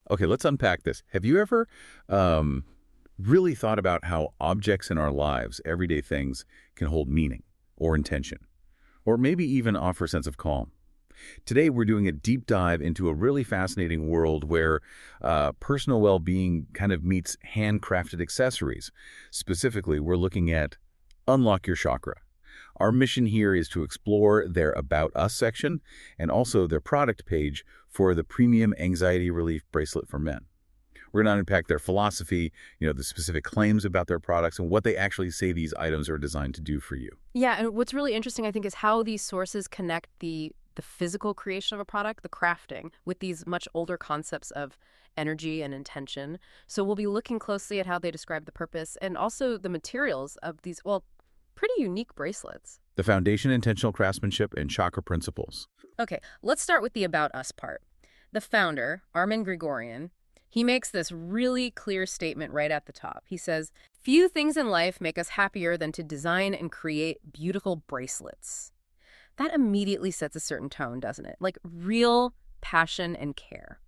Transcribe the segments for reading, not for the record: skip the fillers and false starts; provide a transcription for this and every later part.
Okay, let's unpack this. Have you ever um, really thought about how objects in our lives, everyday things, can hold meaning or intention, or maybe even offer a sense of calm? Today, we're doing a deep dive into a really fascinating world where personal well-being kind of meets handcrafted accessories. Specifically, we're looking at Unlock Your Chakra. Our mission here is to explore their About Us section and also their product page for the Premium Anxiety Relief Bracelet for Men. We're going to unpack their philosophy, the specific claims about their products, and what they actually say these items are designed to do for you. Yeah, and what's really interesting, I think, is how these sources connect the physical creation of a product, the crafting, with these much older concepts of energy and intention. So we'll be looking closely at how they describe the purpose and also the materials of these, well, pretty unique bracelets. The foundation, intentional craftsmanship, and chakra principles. Okay, let's start with the About Us part. The founder, Armin Grigorian, he makes this really clear statement right at the top. He says, "Few things in life make us happier than to design and create beautiful bracelets." That immediately sets a certain tone, doesn't it? Like real passion and care.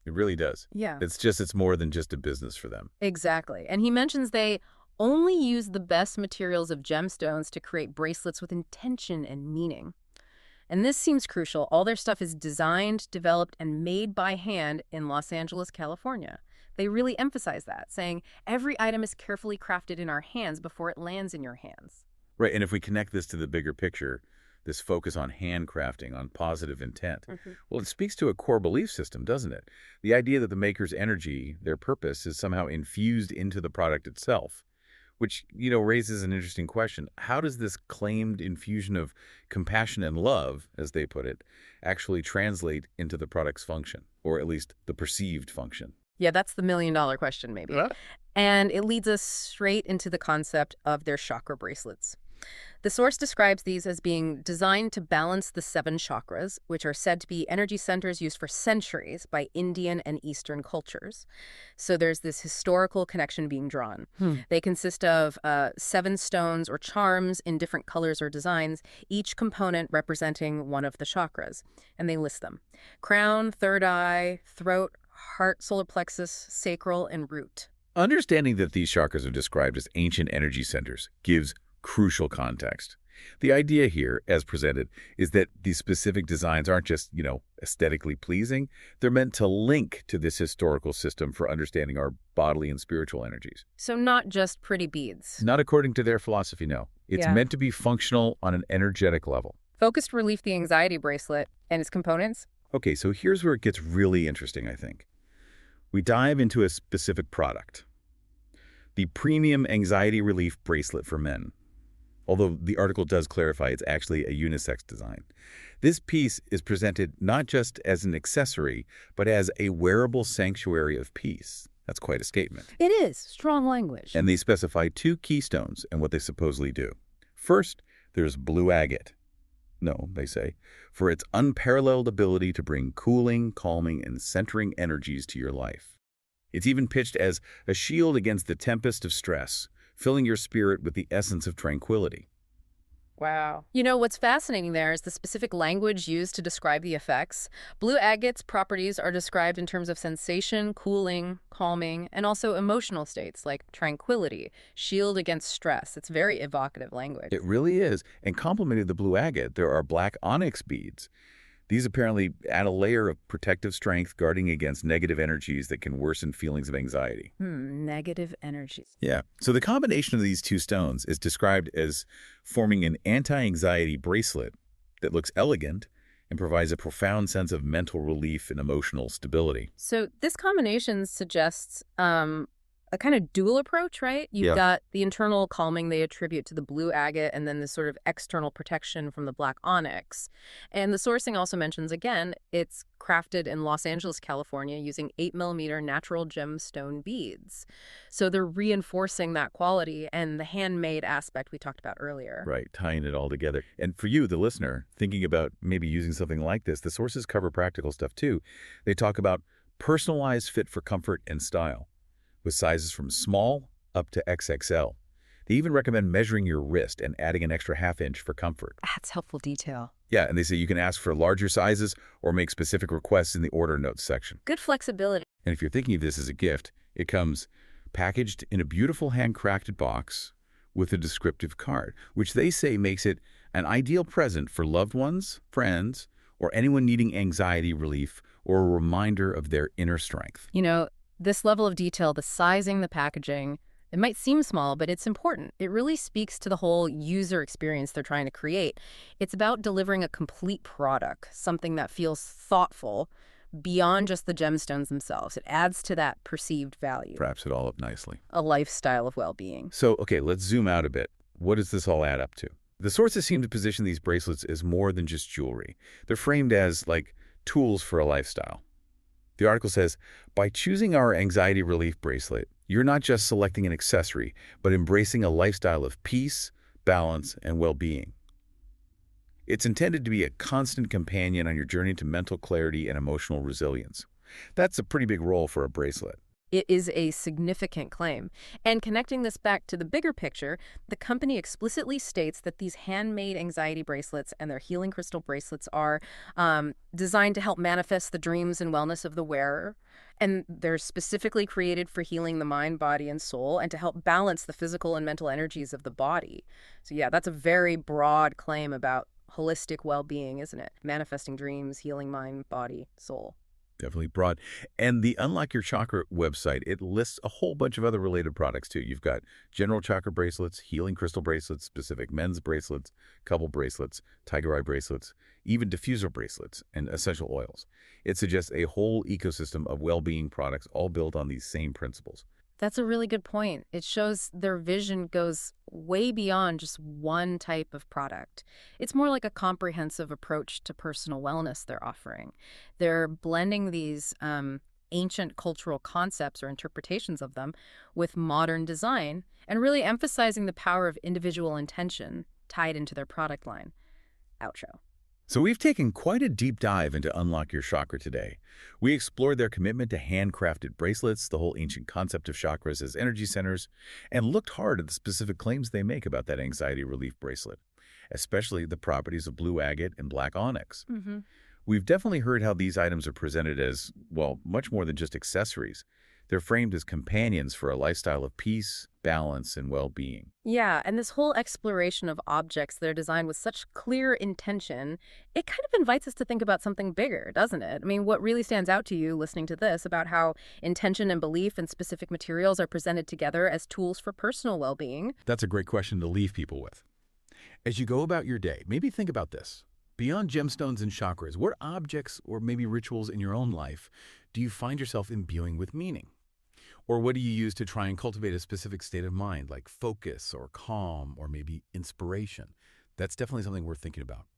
It really does. Yeah. It's more than just a business for them. Exactly. And he mentions they only use the best materials of gemstones to create bracelets with intention and meaning. And this seems crucial. All their stuff is designed, developed, and made by hand in Los Angeles, California. They really emphasize that, saying every item is carefully crafted in our hands before it lands in your hands. Right, and if we connect this to the bigger picture, this focus on handcrafting, on positive intent, well, it speaks to a core belief system, doesn't it? The idea that the maker's energy, their purpose, is somehow infused into the product itself, which, raises an interesting question. How does this claimed infusion of compassion and love, as they put it, actually translate into the product's function, or at least the perceived function? Yeah, that's the million-dollar question, maybe. Huh? And it leads us straight into the concept of their chakra bracelets. The source describes these as being designed to balance the 7 chakras, which are said to be energy centers used for centuries by Indian and Eastern cultures. So there's this historical connection being drawn. They consist of 7 stones or charms in different colors or designs, each component representing one of the chakras. And they list them: crown, third eye, throat, heart, solar plexus, sacral, and root. Understanding that these chakras are described as ancient energy centers gives crucial context. The idea here, as presented, is that these specific designs aren't just, aesthetically pleasing. They're meant to link to this historical system for understanding our bodily and spiritual energies. So not just pretty beads. Not according to their philosophy, no. It's meant to be functional on an energetic level. Focused Relief, the anxiety bracelet, and its components? Okay, so here's where it gets really interesting, I think. We dive into a specific product. The Premium Anxiety Relief Bracelet for Men. Although the article does clarify it's actually a unisex design. This piece is presented not just as an accessory, but as a wearable sanctuary of peace. That's quite a statement. It is. Strong language. And they specify 2 keystones and what they supposedly do. First, there's Blue Agate. No, they say, for its unparalleled ability to bring cooling, calming, and centering energies to your life. It's even pitched as a shield against the tempest of stress, filling your spirit with the essence of tranquility. Wow. What's fascinating there is the specific language used to describe the effects. Blue agate's properties are described in terms of sensation, cooling, calming, and also emotional states like tranquility, shield against stress. It's very evocative language. It really is. And complementing the Blue Agate, there are Black Onyx beads. These apparently add a layer of protective strength, guarding against negative energies that can worsen feelings of anxiety. Negative energies. Yeah. So the combination of these 2 stones is described as forming an anti-anxiety bracelet that looks elegant and provides a profound sense of mental relief and emotional stability. So this combination suggests a kind of dual approach, right? You've got the internal calming they attribute to the Blue Agate, and then the sort of external protection from the Black Onyx. And the sourcing also mentions, again, it's crafted in Los Angeles, California, using 8mm natural gemstone beads. So they're reinforcing that quality and the handmade aspect we talked about earlier. Right, tying it all together. And for you, the listener, thinking about maybe using something like this, the sources cover practical stuff too. They talk about personalized fit for comfort and style, with sizes from small up to XXL. They even recommend measuring your wrist and adding an extra ½ inch for comfort. That's helpful detail. Yeah, and they say you can ask for larger sizes or make specific requests in the order notes section. Good flexibility. And if you're thinking of this as a gift, it comes packaged in a beautiful handcrafted box with a descriptive card, which they say makes it an ideal present for loved ones, friends, or anyone needing anxiety relief or a reminder of their inner strength. You know, this level of detail, the sizing, the packaging, it might seem small, but it's important. It really speaks to the whole user experience they're trying to create. It's about delivering a complete product, something that feels thoughtful beyond just the gemstones themselves. It adds to that perceived value, Wraps it all up nicely. a lifestyle of well-being. So, okay, let's zoom out a bit. What does this all add up to? The sources seem to position these bracelets as more than just jewelry. They're framed as, like, tools for a lifestyle. The article says, by choosing our anxiety relief bracelet, you're not just selecting an accessory, but embracing a lifestyle of peace, balance, and well-being. It's intended to be a constant companion on your journey to mental clarity and emotional resilience. That's a pretty big role for a bracelet. It is a significant claim. And connecting this back to the bigger picture, the company explicitly states that these handmade anxiety bracelets and their healing crystal bracelets are designed to help manifest the dreams and wellness of the wearer. And they're specifically created for healing the mind, body, and soul, and to help balance the physical and mental energies of the body. So yeah, that's a very broad claim about holistic well-being, isn't it? Manifesting dreams, healing mind, body, soul. Definitely broad. And the Unlock Your Chakra website, it lists a whole bunch of other related products too. You've got general chakra bracelets, healing crystal bracelets, specific men's bracelets, couple bracelets, tiger eye bracelets, even diffuser bracelets and essential oils. It suggests a whole ecosystem of well-being products all built on these same principles. That's a really good point. It shows their vision goes way beyond just one type of product. It's more like a comprehensive approach to personal wellness they're offering. They're blending these ancient cultural concepts or interpretations of them with modern design and really emphasizing the power of individual intention tied into their product line. Outro. So we've taken quite a deep dive into Unlock Your Chakra today. We explored their commitment to handcrafted bracelets, the whole ancient concept of chakras as energy centers, and looked hard at the specific claims they make about that anxiety relief bracelet, especially the properties of Blue Agate and Black Onyx. We've definitely heard how these items are presented as, well, much more than just accessories. They're framed as companions for a lifestyle of peace, balance, and well-being. Yeah, and this whole exploration of objects that are designed with such clear intention, it kind of invites us to think about something bigger, doesn't it? I mean, what really stands out to you listening to this about how intention and belief and specific materials are presented together as tools for personal well-being? That's a great question to leave people with. As you go about your day, maybe think about this. Beyond gemstones and chakras, what objects or maybe rituals in your own life do you find yourself imbuing with meaning? Or what do you use to try and cultivate a specific state of mind, like focus or calm or maybe inspiration? That's definitely something worth thinking about.